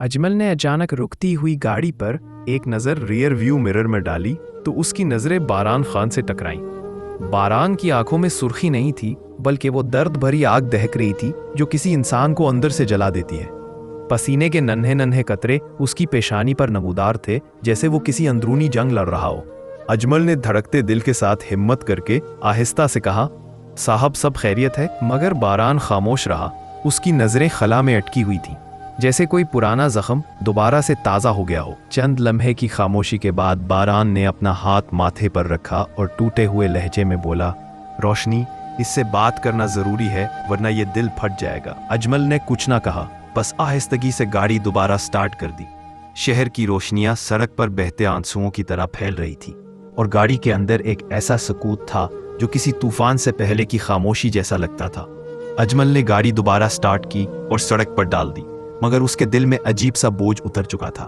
अजमल ने अचानक रुकती हुई गाड़ी पर एक नज़र रियर व्यू मिरर में डाली तो उसकी नज़रें बारान खान से टकराईं। बारान की आंखों में सुर्खी नहीं थी, बल्कि वो दर्द भरी आग दहक रही थी जो किसी इंसान को अंदर से जला देती है। पसीने के नन्हे नन्हे कतरे उसकी पेशानी पर नमूदार थे, जैसे वो किसी अंदरूनी जंग लड़ रहा हो। अजमल ने धड़कते दिल के साथ हिम्मत करके आहिस्ता से कहा, साहब सब खैरियत है? मगर बारान खामोश रहा। उसकी नज़रें खला में अटकी हुई थीं, जैसे कोई पुराना जख्म दोबारा से ताज़ा हो गया हो। चंद लम्हे की खामोशी के बाद बारान ने अपना हाथ माथे पर रखा और टूटे हुए लहजे में बोला, रोशनी, इससे बात करना ज़रूरी है, वरना ये दिल फट जाएगा। अजमल ने कुछ ना कहा, बस आहिस्तगी से गाड़ी दोबारा स्टार्ट कर दी। शहर की रोशनियां सड़क पर बहते आंसुओं की तरह फैल रही थी और गाड़ी के अंदर एक ऐसा सुकूत था जो किसी तूफान से पहले की खामोशी जैसा लगता था। अजमल ने गाड़ी दोबारा स्टार्ट की और सड़क पर डाल दी, मगर उसके दिल में अजीब सा बोझ उतर चुका था।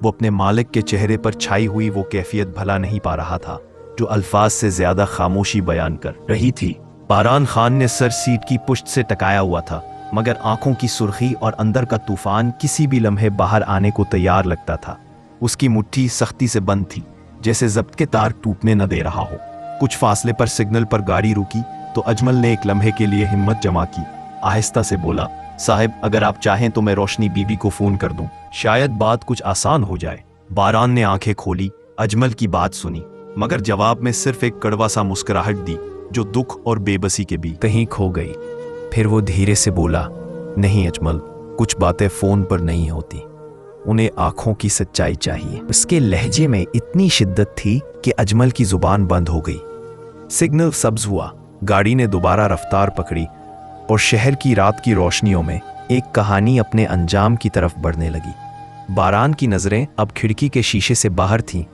वो अपने मालिक के चेहरे पर छाई हुई वो कैफियत भला नहीं पा रहा था जो अल्फाज से ज्यादा खामोशी बयान कर रही थी। बारान खान ने सर सीट की पुश्त से टकाया हुआ था, मगर आंखों की सुर्खी और अंदर का तूफान किसी भी लम्हे बाहर आने को तैयार लगता था। उसकी मुट्ठी सख्ती से बंद थी, जैसे जब्त के तार टूटने न दे रहा हो। कुछ फासले पर सिग्नल पर गाड़ी रुकी तो अजमल ने एक लम्हे के लिए हिम्मत जमा की। आहिस्ता से बोला, साहिब, अगर आप चाहें तो मैं रोशनी बीबी को फोन कर दूं, शायद बात कुछ आसान हो जाए। बारान ने आंखें खोली, अजमल की बात सुनी, मगर जवाब में सिर्फ एक कड़वा सा मुस्कुराहट दी जो दुख और बेबसी के बीच कहीं खो गई। फिर वो धीरे से बोला, नहीं अजमल, कुछ बातें फोन पर नहीं होती, उन्हें आंखों की सच्चाई चाहिए। उसके लहजे में इतनी शिद्दत थी कि अजमल की जुबान बंद हो गई। सिग्नल सब्ज हुआ, गाड़ी ने दोबारा रफ्तार पकड़ी और शहर की रात की रोशनियों में एक कहानी अपने अंजाम की तरफ बढ़ने लगी। बारान की नजरें अब खिड़की के शीशे से बाहर थीं,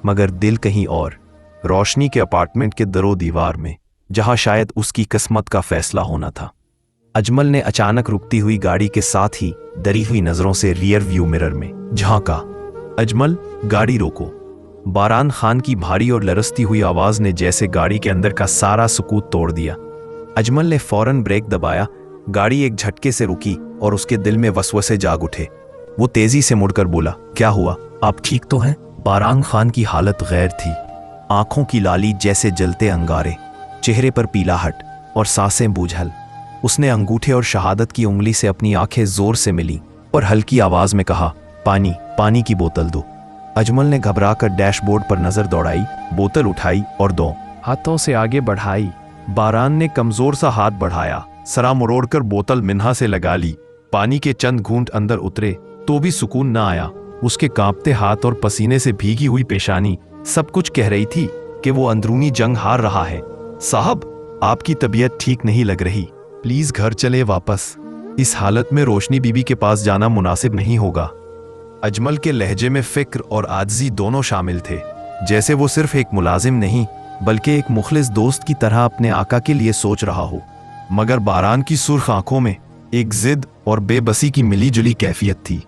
मगर दिल कहीं और, रोशनी के अपार्टमेंट के दरो दीवार में, जहां शायद उसकी किस्मत का फैसला होना था। अजमल ने अचानक रुकती हुई गाड़ी के साथ ही डरी हुई नजरों से रियर व्यू मिरर में झांका। अजमल, गाड़ी रोको। बारान खान की भारी और लरसती हुई आवाज ने जैसे गाड़ी के अंदर का सारा सुकूत तोड़ दिया। अजमल ने फौरन ब्रेक दबाया। गाड़ी एक झटके से रुकी और उसके दिल में वसवसे जाग उठे। वो तेजी से मुड़कर बोला, क्या हुआ? आप ठीक तो हैं? बारान खान की हालत गैर थी। आंखों की लाली जैसे जलते अंगारे, चेहरे पर पीलाहट और सांसें बूझल। उसने अंगूठे और शहादत की उंगली से अपनी आंखें जोर से मिली और हल्की आवाज में कहा, पानी, पानी की बोतल दो। अजमल ने घबराकर डैशबोर्ड पर नजर दौड़ाई, बोतल उठाई और दो हाथों से आगे बढ़ाई। बारान ने कमजोर सा हाथ बढ़ाया, सरा मरोड़कर बोतल मिन्हा से लगा ली। पानी के चंद घूंट अंदर उतरे तो भी सुकून न आया। उसके कांपते हाथ और पसीने से भीगी हुई पेशानी सब कुछ कह रही थी कि वो अंदरूनी जंग हार रहा है। साहब, आपकी तबीयत ठीक नहीं लग रही, प्लीज घर चले वापस। इस हालत में रोशनी बीबी के पास जाना मुनासिब नहीं होगा। अजमल के लहजे में फिक्र और आजिज़ी दोनों शामिल थे, जैसे वो सिर्फ एक मुलाजिम नहीं बल्कि एक मुखलिस दोस्त की तरह अपने आका के लिए सोच रहा हो। मगर बारान की सुर्ख आंखों में एक जिद और बेबसी की मिली जुली कैफियत थी।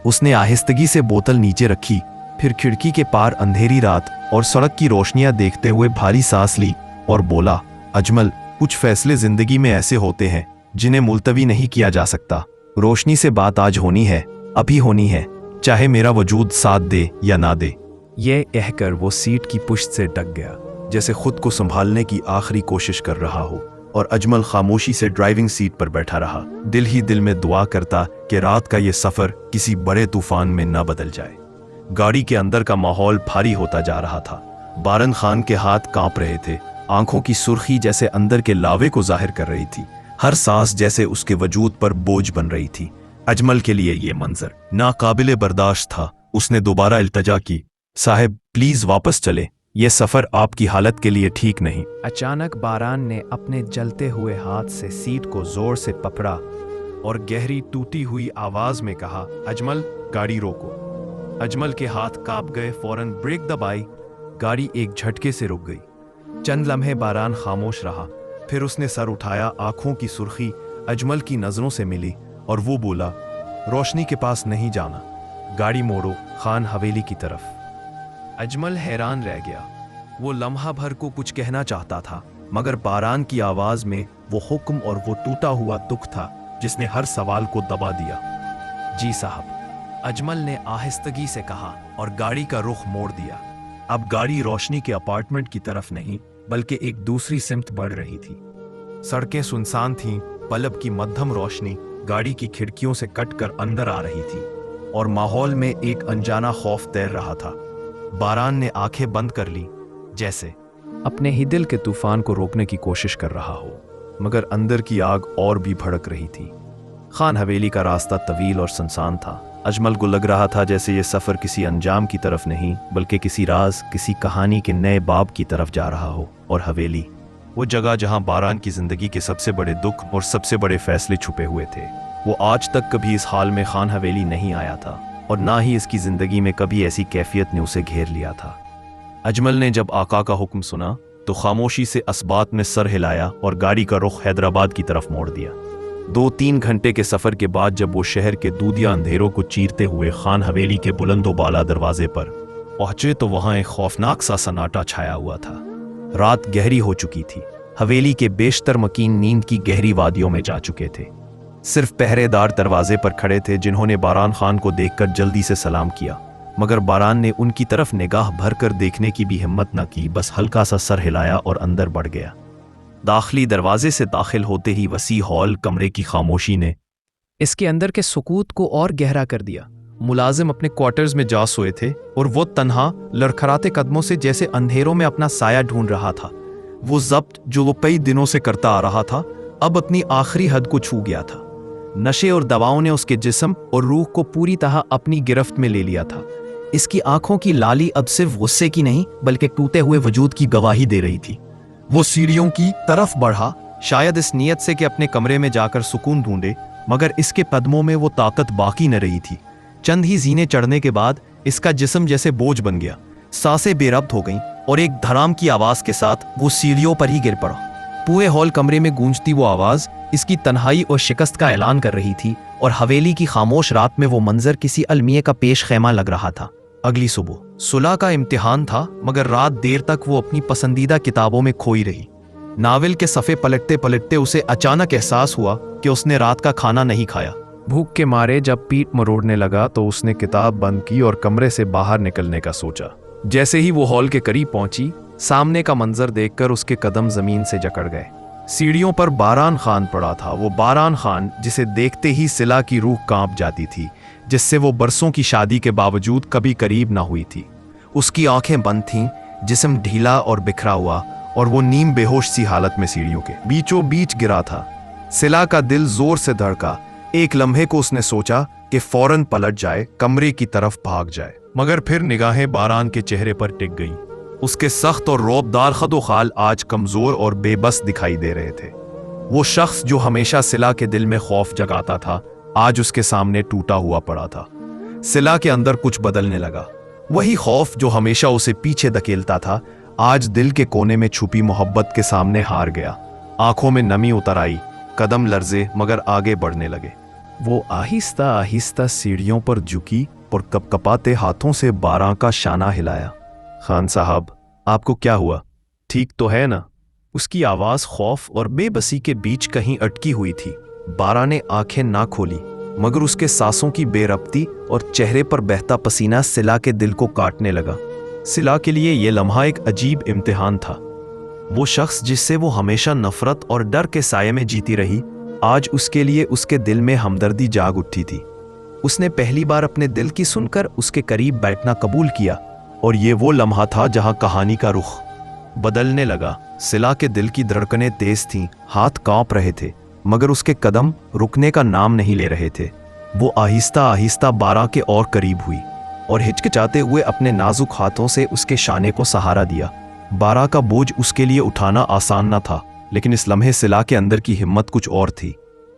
उसने आहिस्तगी से बोतल नीचे रखी, फिर खिड़की के पार अंधेरी रात और सड़क की रोशनियां देखते हुए भारी सांस ली और बोला, अजमल, कुछ फैसले जिंदगी में ऐसे होते हैं जिन्हें मुलतवी नहीं किया जा सकता। रोशनी से बात आज होनी है, अभी होनी है, चाहे मेरा वजूद साथ दे या ना दे। ये कहकर वो सीट की पुश्त से डग गया, जैसे खुद को संभालने की आखिरी कोशिश कर रहा हो, और अजमल खामोशी से ड्राइविंग सीट पर बैठा रहा, दिल ही दिल में दुआ करता कि रात का ये सफर किसी बड़े तूफान में न बदल जाए। गाड़ी के अंदर का माहौल भारी होता जा रहा था। बारान खान के हाथ कांप रहे थे, आंखों की सुर्खी जैसे अंदर के लावे को जाहिर कर रही थी, हर सांस जैसे उसके वजूद पर बोझ बन रही थी। अजमल के लिए ये मंजर नाकाबिले बर्दाश्त था। उसने दोबारा इल्तजा की, साहब, प्लीज वापस चले, ये सफर आपकी हालत के लिए ठीक नहीं। अचानक बारान ने अपने जलते हुए हाथ से सीट को जोर से पकड़ा और गहरी टूटी हुई आवाज में कहा, अजमल, गाड़ी रोको। अजमल के हाथ कांप गए, फौरन ब्रेक दबाई। गाड़ी एक झटके से रुक गई। चंद लम्हे बारान खामोश रहा, फिर उसने सर उठाया। आंखों की सुर्खी अजमल की नजरों से मिली और वो बोला, रोशनी के पास नहीं जाना, गाड़ी मोड़ो खान हवेली की तरफ। अजमल हैरान रह गया। वो लम्हा भर को कुछ कहना चाहता था, मगर बारान की आवाज में वो हुक्म और वो टूटा हुआ दुख था जिसने हर सवाल को दबा दिया। जी साहब, अजमल ने आहिस्तगी से कहा और गाड़ी का रुख मोड़ दिया। अब गाड़ी रोशनी के अपार्टमेंट की तरफ नहीं बल्कि एक दूसरी सिमत बढ़ रही थी। सड़कें सुनसान थीं, बल्ब की मध्यम रोशनी गाड़ी की खिड़कियों से कटकर अंदर आ रही थी और माहौल में एक अनजाना खौफ तैर रहा था। बारान ने आंखें बंद कर ली, जैसे अपने ही दिल के तूफान को रोकने की कोशिश कर रहा हो, मगर अंदर की आग और भी भड़क रही थी। खान हवेली का रास्ता तवील और सुनसान था। अजमल को लग रहा था जैसे ये सफर किसी अंजाम की तरफ नहीं बल्कि किसी राज, किसी कहानी के नए बाब की तरफ जा रहा हो। और हवेली, वो जगह जहां बारान की जिंदगी के सबसे बड़े दुख और सबसे बड़े फैसले छुपे हुए थे, वो आज तक कभी इस हाल में खान हवेली नहीं आया था और ना ही इसकी जिंदगी में कभी ऐसी कैफियत ने उसे घेर लिया था। अजमल ने जब आका का हुक्म सुना तो खामोशी से असबात में सर हिलाया और गाड़ी का रुख हैदराबाद की तरफ मोड़ दिया। 2-3 घंटे के सफर के बाद जब वो शहर के दूधिया अंधेरों को चीरते हुए खान हवेली के बुलंदोबाला दरवाजे पर पहुंचे तो वहां एक खौफनाक सा सन्नाटा छाया हुआ था। रात गहरी हो चुकी थी। हवेली के बेशतर मकीन नींद की गहरी वादियों में जा चुके थे। सिर्फ पहरेदार दरवाजे पर खड़े थे जिन्होंने बारान खान को देखकर जल्दी से सलाम किया, मगर बारान ने उनकी तरफ निगाह भरकर देखने की भी हिम्मत न की, बस हल्का सा सर हिलाया और अंदर बढ़ गया। दाखिली दरवाजे से दाखिल होते ही वसी हॉल कमरे की खामोशी ने इसके अंदर के सुकूत को और गहरा कर दिया। मुलाजिम अपने क्वार्टर्स में जा सोए थे और वो तन्हा लड़खड़ाते कदमों से जैसे अंधेरों में अपना साया ढूंढ रहा था। वो जब्त जो वो कई दिनों से करता आ रहा था अब अपनी आखिरी हद को छू गया था। नशे और दवाओं ने उसके जिस्म और रूह को पूरी तरह अपनी गिरफ्त में ले लिया था। इसकी आंखों की लाली अब सिर्फ गुस्से की नहीं बल्कि टूटे हुए वजूद की गवाही दे रही थी। वो सीढ़ियों की तरफ बढ़ा, शायद इस नीयत से कि अपने कमरे में जाकर सुकून ढूंढे, मगर इसके कदमों में वो ताकत बाकी न रही थी। चंद ही जीने चढ़ने के बाद इसका जिस्म जैसे बोझ बन गया, सांसें बेरब्त हो गईं और एक धड़ाम की आवाज के साथ वो सीढ़ियों पर ही गिर पड़ा। पूरे हॉल कमरे में गूंजती वो आवाज इसकी तन्हाई और शिकस्त का ऐलान कर रही थी और हवेली की खामोश रात में वो मंजर किसी अलमिये का पेश खैमा लग रहा था। अगली सुबह सुलह का इम्तिहान था, मगर रात देर तक वो अपनी पसंदीदा किताबों में खोई रही। नावल के सफ़े पलटते पलटते उसे अचानक एहसास हुआ कि उसने रात का खाना नहीं खाया। भूख के मारे जब पीठ मरोड़ने लगा तो उसने किताब बंद की और कमरे से बाहर निकलने का सोचा। जैसे ही वो हॉल के करीब पहुंची, सामने का मंजर देखकर उसके कदम जमीन से जकड़ गए। सीढ़ियों पर बारान खान पड़ा था, वो बारान खान जिसे देखते ही सिला की रूह कांप जाती थी, जिससे वो बरसों की शादी के बावजूद कभी करीब ना हुई थी। उसकी आंखें बंद थीं, जिस्म ढीला और बिखरा हुआ, और वो नीम बेहोश सी हालत में सीढ़ियों के बीचों बीच गिरा था। सिला का दिल जोर से धड़का। एक लम्हे को उसने सोचा कि फौरन पलट जाए, कमरे की तरफ भाग जाए, मगर फिर निगाहें बारान के चेहरे पर टिक गईं। उसके सख्त और रौबदार खदोखाल आज कमजोर और बेबस दिखाई दे रहे थे। वो शख्स जो हमेशा सिला के दिल में खौफ जगाता था, आज उसके सामने टूटा हुआ पड़ा था। सिला के अंदर कुछ बदलने लगा। वही खौफ जो हमेशा उसे पीछे धकेलता था, आज दिल के कोने में छुपी मोहब्बत के सामने हार गया। आंखों में नमी उतर आई, कदम लर्जे मगर आगे बढ़ने लगे। वो आहिस्ता आहिस्ता सीढ़ियों पर झुकी और कपकपाते हाथों से बारां का शाना हिलाया। खान साहब, आपको क्या हुआ? ठीक तो है ना? उसकी आवाज खौफ और बेबसी के बीच कहीं अटकी हुई थी। बारां ने आंखें ना खोली, मगर उसके सांसों की बेरब्ती और चेहरे पर बहता पसीना सिला के दिल को काटने लगा। सिला के लिए यह लम्हा एक अजीब इम्तिहान था। वो शख्स जिससे वो हमेशा नफरत और डर के साये में जीती रही, आज उसके लिए उसके दिल में हमदर्दी जाग उठी थी। उसने पहली बार अपने दिल की सुनकर उसके करीब बैठना कबूल किया, और ये वो लम्हा था जहां कहानी का रुख बदलने लगा। सिला के दिल की धड़कनें तेज थीं, हाथ कांप रहे थे, मगर उसके कदम रुकने का नाम नहीं ले रहे थे। वो आहिस्ता आहिस्ता बारां के और करीब हुई और हिचकिचाते हुए अपने नाजुक हाथों से उसके शाने को सहारा दिया। बारां का बोझ उसके लिए उठाना आसान न था, लेकिन इस लम्हे सिला के अंदर की हिम्मत कुछ और थी।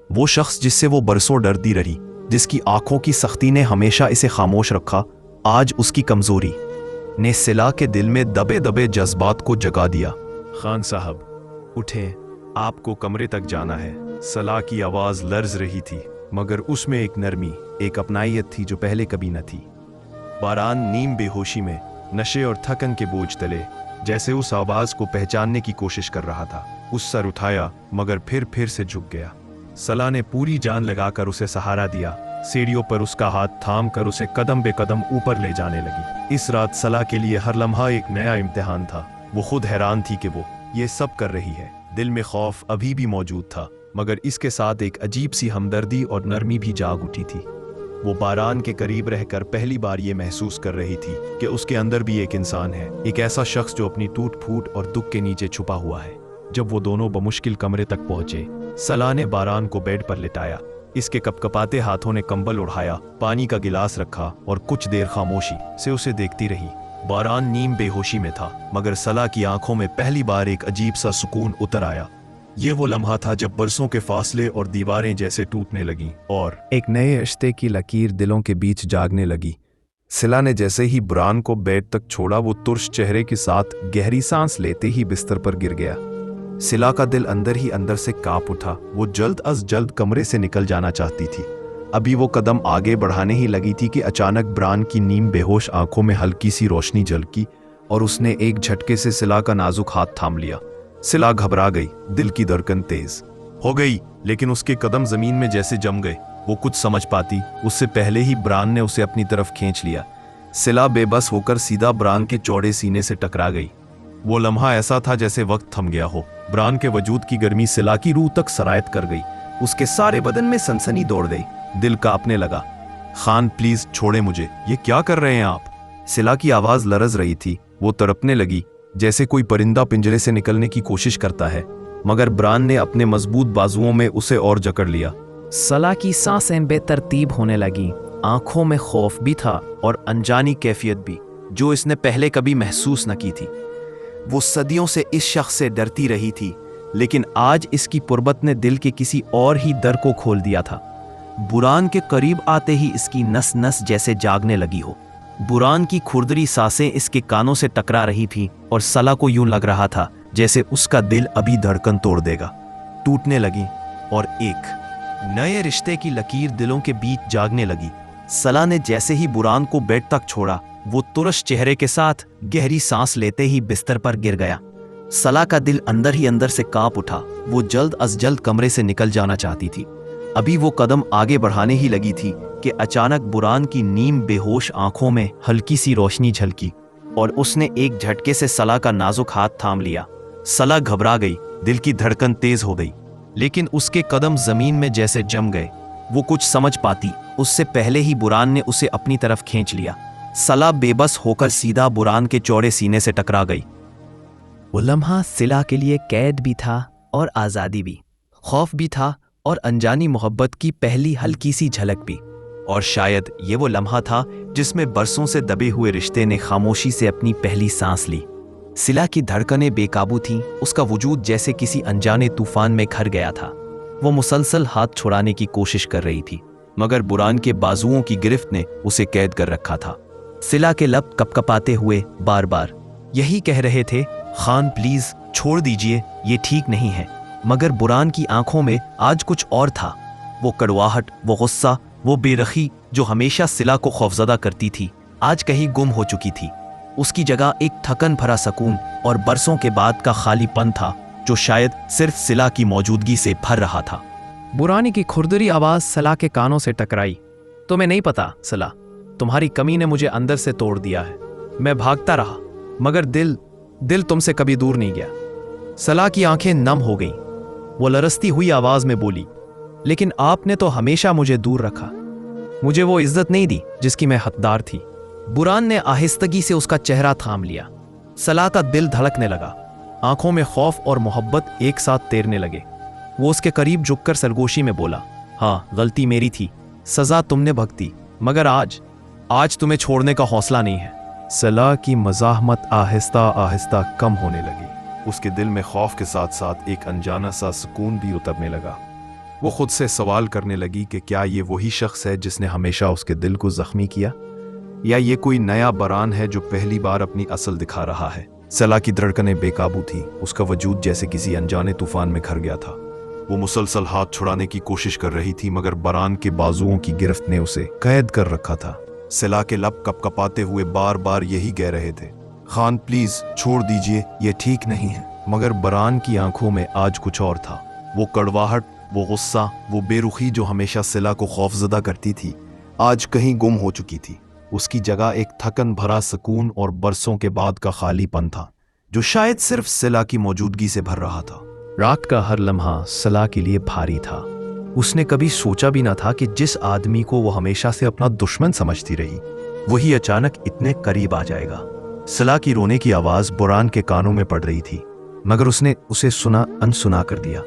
वो शख्स जिससे वो बरसों डरती रही, जिसकी आंखों की सख्ती ने हमेशा इसे खामोश रखा, आज उसकी कमजोरी ने सिला के दिल में दबे दबे जज्बात को जगा दिया। खान साहब, उठे, आपको कमरे तक जाना है। सलाह की आवाज लर्ज रही थी, मगर उसमें एक नरमी, एक अपनाइयत थी जो पहले कभी न थी। बारान नीम बेहोशी में, नशे और थकन के बोझ तले, जैसे उस आवाज को पहचानने की कोशिश कर रहा था। उस सर उठाया, मगर फिर से झुक गया। सलाह ने पूरी जान लगाकर उसे सहारा दिया। सीढ़ियों पर उसका हाथ थाम कर उसे कदम बे कदम ऊपर ले जाने लगी। इस रात सला के लिए हर लम्हा एक नया इम्तिहान था। वो खुद हैरान थी कि वो ये सब कर रही है। दिल में खौफ अभी भी मौजूद था, मगर इसके साथ एक अजीब सी हमदर्दी और नरमी भी जाग उठी थी। वो बारान के करीब रहकर पहली बार ये महसूस कर रही थी कि उसके अंदर भी एक इंसान है, एक ऐसा शख्स जो अपनी टूट फूट और दुख के नीचे छुपा हुआ है। जब वो दोनों बमुश्किल कमरे तक पहुंचे, सला ने बारान को बेड पर लिटाया। इसके कपकपाते हाथों ने कंबल उठाया, पानी का गिलास रखा और कुछ देर खामोशी से उसे देखती रही। बारान नीम बेहोशी में था, मगर सला की आंखों में पहली बार एक अजीब सा सुकून उतर आया। ये वो लम्हा था जब बरसों के फासले और दीवारें जैसे टूटने लगीं और एक नए रिश्ते की लकीर दिलों के बीच जागने लगी। सिला ने जैसे ही बुरान को बेड तक छोड़ा, वो तुर्श चेहरे के साथ गहरी सांस लेते ही बिस्तर पर गिर गया। सिला का दिल अंदर ही अंदर से कांप उठा। वो जल्द अज जल्द कमरे से निकल जाना चाहती थी। अभी वो कदम आगे बढ़ाने ही लगी थी कि अचानक बुरान की नीम बेहोश आंखों में हल्की सी रोशनी झलकी और उसने एक झटके से सिला का नाजुक हाथ थाम लिया। सिला घबरा गई, दिल की धड़कन तेज हो गई, लेकिन उसके कदम जमीन में जैसे जम गए। वो कुछ समझ पाती उससे पहले ही बुरान ने उसे अपनी तरफ खींच लिया। सिला बेबस होकर सीधा बुरान के चौड़े सीने से टकरा गई। वो लम्हा ऐसा था जैसे वक्त थम गया हो। बुरान के वजूद की गर्मी सिला की रूह तक सरायत कर गई। उसके सारे बदन में सनसनी दौड़ गई, दिल कांपने लगा। खान प्लीज छोड़े मुझे, ये क्या कर रहे हैं आप? सिला की आवाज लरज रही थी। वो तड़पने लगी जैसे कोई परिंदा पिंजरे से निकलने की कोशिश करता है, मगर बुरान ने अपने मजबूत बाजुओं में उसे और जकड़ लिया। सला की सांसें बेतरतीब होने लगी। आंखों में खौफ भी था और अनजानी कैफियत भी, जो इसने पहले कभी महसूस न की थी। वो सदियों से इस शख्स से डरती रही थी, लेकिन आज इसकी पुरबत ने दिल के किसी और ही दर को खोल दिया था। बुरान के करीब आते ही इसकी नस नस जैसे जागने लगी हो। बुरान की खुरदरी सांसें इसके कानों से टकरा रही थी और सला को यूं लग रहा था जैसे उसका दिल अभी धड़कन तोड़ देगा। टूटने लगी और एक नए रिश्ते की लकीर दिलों के बीच जागने लगी। सला ने जैसे ही बुरान को बेड तक छोड़ा, वो तुरश चेहरे के साथ गहरी सांस लेते ही बिस्तर पर गिर गया। सला का दिल अंदर ही अंदर से कांप उठा। वो जल्द अज जल्द कमरे से निकल जाना चाहती थी। अभी वो कदम आगे बढ़ाने ही लगी थी कि अचानक बुरान की नीम बेहोश आंखों में हल्की सी रोशनी झलकी और उसने एक झटके से सला का नाजुक हाथ थाम लिया। सला घबरा गई, दिल की धड़कन तेज हो गई, लेकिन उसके कदम जमीन में जैसे जम गए। वो कुछ समझ पाती उससे पहले ही बुरान ने उसे अपनी तरफ खींच लिया। सला बेबस होकर सीधा बुरान के चौड़े सीने से टकरा गई। वो लम्हा सिला के लिए कैद भी था और आज़ादी भी, खौफ भी था और अनजानी मोहब्बत की पहली हल्की सी झलक भी। और शायद ये वो लम्हा था जिसमें बरसों से दबे हुए रिश्ते ने खामोशी से अपनी पहली सांस ली। सिला की धड़कनें बेकाबू थीं, उसका वजूद जैसे किसी अनजाने तूफान में घर गया था। वो मुसलसल हाथ छुड़ाने की कोशिश कर रही थी, मगर बुरान के बाजुओं की गिरफ्त ने उसे कैद कर रखा था। सिला के लब कपकपाते हुए बार बार यही कह रहे थे, खान प्लीज छोड़ दीजिए, ये ठीक नहीं है। मगर बुरान की आंखों में आज कुछ और था। वो कड़वाहट, वो गुस्सा, वो बेरखी जो हमेशा सिला को खौफजदा करती थी, आज कहीं गुम हो चुकी थी। उसकी जगह एक थकन भरा सुकून और बरसों के बाद का खालीपन था, जो शायद सिर्फ सिला की मौजूदगी से भर रहा था। बुरानी की खुरदरी आवाज सला के कानों से टकराई। तुम्हें नहीं पता सला, तुम्हारी कमी ने मुझे अंदर से तोड़ दिया है। मैं भागता रहा, मगर दिल तुमसे कभी दूर नहीं गया। सला की आंखें नम हो गईं। वो लरसती हुई आवाज में बोली, लेकिन आपने तो हमेशा मुझे दूर रखा। मुझे वो इज्जत नहीं दी जिसकी मैं हकदार थी। बुरान ने आहिस्तगी से उसका चेहरा थाम लिया। सला का दिल धड़कने लगा, आंखों में खौफ और मोहब्बत एक साथ तैरने लगे। वो उसके करीब झुककर सरगोशी में बोला, हाँ गलती मेरी थी, सजा तुमने भुगती, मगर आज तुम्हें छोड़ने का हौसला नहीं है। सला की मज़ाहमत आहिस्ता आहिस्ता कम होने लगी। उसके दिल में खौफ के साथ साथ एक अनजाना सा सुकून भी उतरने लगा। वो खुद से सवाल करने लगी कि क्या ये वही शख्स है जिसने हमेशा उसके दिल को जख्मी किया, या ये कोई नया बरान है जो पहली बार अपनी असल दिखा रहा है। सला की धड़कनें बेकाबू थी, उसका वजूद जैसे किसी अनजाने तूफान में घर गया था। वो मुसलसल हाथ छुड़ाने की कोशिश कर रही थी, मगर बरान के बाजुओं की गिरफ्त ने उसे कैद कर रखा था। सला के लब कपकपाते हुए बार बार यही कह रहे थे, खान प्लीज छोड़ दीजिए, ये ठीक नहीं है। मगर बरान की आंखों में आज कुछ और था। वो कड़वाहट, वो गुस्सा, वो बेरुखी जो हमेशा सिला को खौफजदा करती थी, आज कहीं गुम हो चुकी थी। उसकी जगह एक थकन भरा सुकून और बरसों के बाद का खालीपन था, जो शायद सिर्फ सिला की मौजूदगी से भर रहा था। रात का हर लम्हा सिला के लिए भारी था। उसने कभी सोचा भी ना था कि जिस आदमी को वो हमेशा से अपना दुश्मन समझती रही, वही अचानक इतने करीब आ जाएगा। सिला की रोने की आवाज बुरान के कानों में पड़ रही थी, मगर उसने उसे सुना अनसुना कर दिया।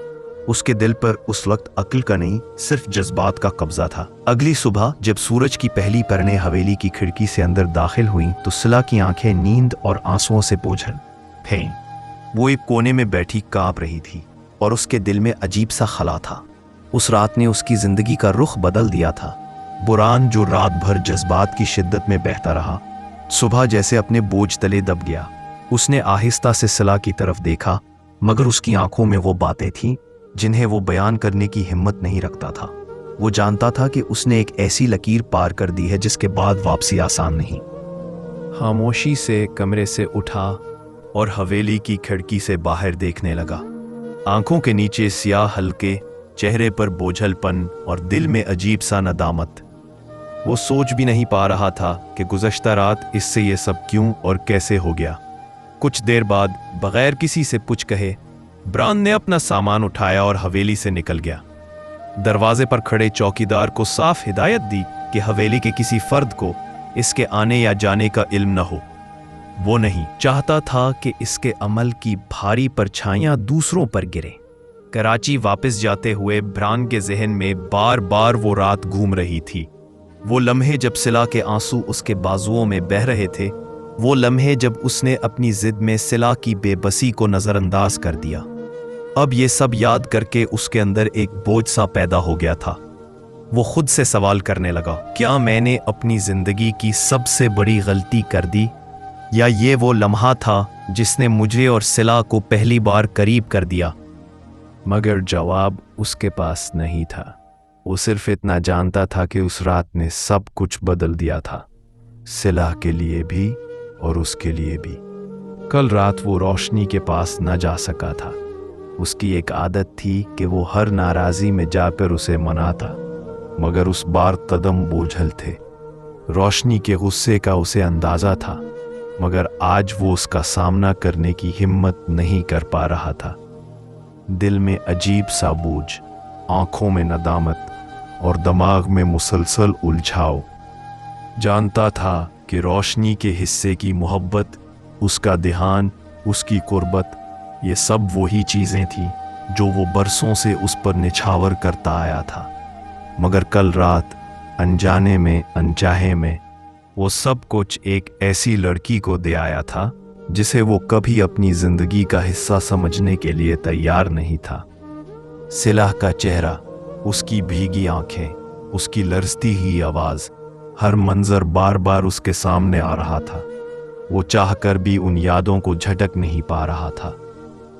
उसके दिल पर उस वक्त अक्ल का नहीं, सिर्फ जज्बात का कब्जा था। अगली सुबह जब सूरज की पहली किरणें हवेली की खिड़की से अंदर दाखिल हुईं, तो सिला की आंखें नींद और आंसुओं से बोझल थीं। वो एक कोने में बैठी कांप रही थी और उसके दिल में अजीब सा खला था। उस रात ने उसकी जिंदगी का रुख बदल दिया था। बुरान जो रात भर जज्बात की शिद्दत में बहता रहा, सुबह जैसे अपने बोझ तले दब गया। उसने आहिस्ता से सिला की तरफ देखा, मगर उसकी आंखों में वो बातें थीं जिन्हें वो बयान करने की हिम्मत नहीं रखता था। वो जानता था कि उसने एक ऐसी लकीर पार कर दी है जिसके बाद वापसी आसान नहीं। खामोशी से कमरे से उठा और हवेली की खिड़की से बाहर देखने लगा। आंखों के नीचे सियाह हल्के, चेहरे पर बोझलपन और दिल में अजीब सा नदामत। वो सोच भी नहीं पा रहा था कि गुज़श्ता रात इससे ये सब क्यों और कैसे हो गया। कुछ देर बाद बगैर किसी से पूछ कहे ब्रान ने अपना सामान उठाया और हवेली से निकल गया। दरवाजे पर खड़े चौकीदार को साफ हिदायत दी कि हवेली के किसी फर्द को इसके आने या जाने का इल्म न हो। वो नहीं चाहता था कि इसके अमल की भारी परछाइयां दूसरों पर गिरे। कराची वापस जाते हुए ब्रान के जहन में बार बार वो रात घूम रही थी। वो लम्हे जब सिला के आंसू उसके बाजुओं में बह रहे थे, वो लम्हे जब उसने अपनी जिद में सिला की बेबसी को नजरअंदाज कर दिया। अब ये सब याद करके उसके अंदर एक बोझ सा पैदा हो गया था। वो खुद से सवाल करने लगा, क्या मैंने अपनी जिंदगी की सबसे बड़ी गलती कर दी, या ये वो लम्हा था जिसने मुझे और सिला को पहली बार करीब कर दिया? मगर जवाब उसके पास नहीं था। वो सिर्फ इतना जानता था कि उस रात ने सब कुछ बदल दिया था, सिला के लिए भी और उसके लिए भी। कल रात वो रोशनी के पास न जा सका था। उसकी एक आदत थी कि वो हर नाराजी में जाकर उसे मनाता, मगर उस बार कदम बोझल थे। रोशनी के गुस्से का उसे अंदाजा था, मगर आज वो उसका सामना करने की हिम्मत नहीं कर पा रहा था। दिल में अजीब सा बोझ, आंखों में नदामत और दिमाग में मुसलसल उलझाव। जानता था कि रोशनी के हिस्से की मोहब्बत, उसका ध्यान, उसकी कुर्बत, ये सब वही चीजें थी जो वो बरसों से उस पर निछावर करता आया था। मगर कल रात अनजाने में, अनचाहे में, वो सब कुछ एक ऐसी लड़की को दे आया था जिसे वो कभी अपनी जिंदगी का हिस्सा समझने के लिए तैयार नहीं था। सिला का चेहरा, उसकी भीगी आंखें, उसकी लरजती ही आवाज, हर मंजर बार बार उसके सामने आ रहा था। वो चाहकर भी उन यादों को झटक नहीं पा रहा था।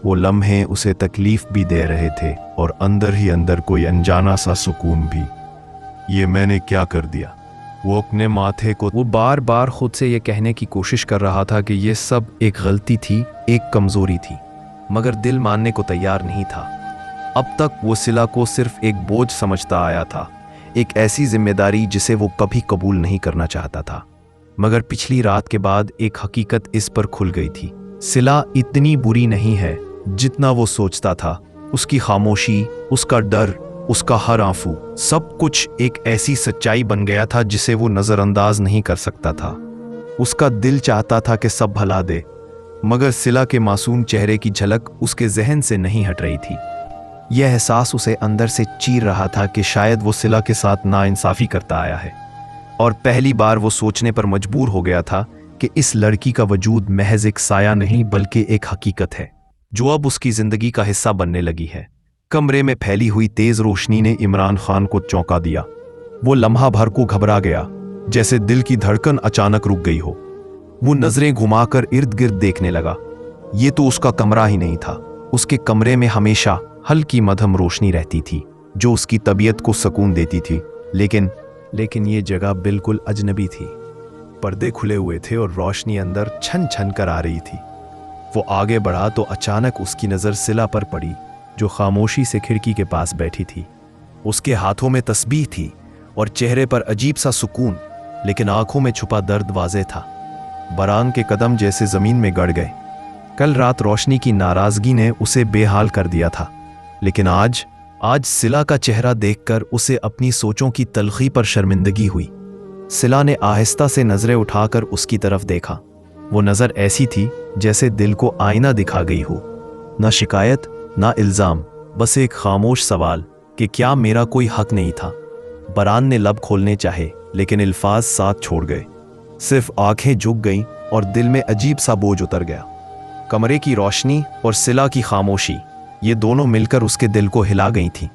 वो लम्हे उसे तकलीफ भी दे रहे थे और अंदर ही अंदर कोई अनजाना सा सुकून भी। ये मैंने क्या कर दिया? वो अपने माथे को, वो बार बार खुद से ये कहने की कोशिश कर रहा था कि ये सब एक गलती थी, एक कमजोरी थी, मगर दिल मानने को तैयार नहीं था। अब तक वो सिला को सिर्फ एक बोझ समझता आया था, एक ऐसी जिम्मेदारी जिसे वो कभी कबूल नहीं करना चाहता था। मगर पिछली रात के बाद एक हकीकत इस पर खुल गई थी। सिला इतनी बुरी नहीं है जितना वो सोचता था। उसकी खामोशी, उसका डर, उसका हर आंसू, सब कुछ एक ऐसी सच्चाई बन गया था जिसे वो नजरअंदाज नहीं कर सकता था। उसका दिल चाहता था कि सब भला दे, मगर सिला के मासूम चेहरे की झलक उसके जहन से नहीं हट रही थी। यह एहसास उसे अंदर से चीर रहा था कि शायद वो सिला के साथ नाइंसाफी करता आया है, और पहली बार वो सोचने पर मजबूर हो गया था कि इस लड़की का वजूद महज एक साया नहीं बल्कि एक हकीकत है जो अब उसकी जिंदगी का हिस्सा बनने लगी है। कमरे में फैली हुई तेज रोशनी ने इमरान खान को चौंका दिया। वो लम्हा भर को घबरा गया, जैसे दिल की धड़कन अचानक रुक गई हो। वो नजरें घुमाकर इर्द गिर्द देखने लगा। ये तो उसका कमरा ही नहीं था। उसके कमरे में हमेशा हल्की मध्यम रोशनी रहती थी जो उसकी तबीयत को सुकून देती थी, लेकिन ये जगह बिल्कुल अजनबी थी। पर्दे खुले हुए थे और रोशनी अंदर छन छन कर आ रही थी। वो आगे बढ़ा तो अचानक उसकी नजर सिला पर पड़ी, जो खामोशी से खिड़की के पास बैठी थी। उसके हाथों में तस्बीह थी और चेहरे पर अजीब सा सुकून, लेकिन आंखों में छुपा दर्द वाज़ेह था। बरान के कदम जैसे ज़मीन में गड़ गए। कल रात रोशनी की नाराज़गी ने उसे बेहाल कर दिया था, लेकिन आज सिला का चेहरा देखकर उसे अपनी सोचों की तलखी पर शर्मिंदगी हुई। सिला ने आहिस्ता से नज़रें उठाकर उसकी तरफ देखा। वो नज़र ऐसी थी जैसे दिल को आईना दिखा गई हो। ना शिकायत, ना इल्ज़ाम, बस एक खामोश सवाल कि क्या मेरा कोई हक नहीं था। बरान ने लब खोलने चाहे, लेकिन अल्फाज साथ छोड़ गए। सिर्फ आंखें झुक गईं और दिल में अजीब सा बोझ उतर गया। कमरे की रोशनी और सिला की खामोशी, ये दोनों मिलकर उसके दिल को हिला गई थीं।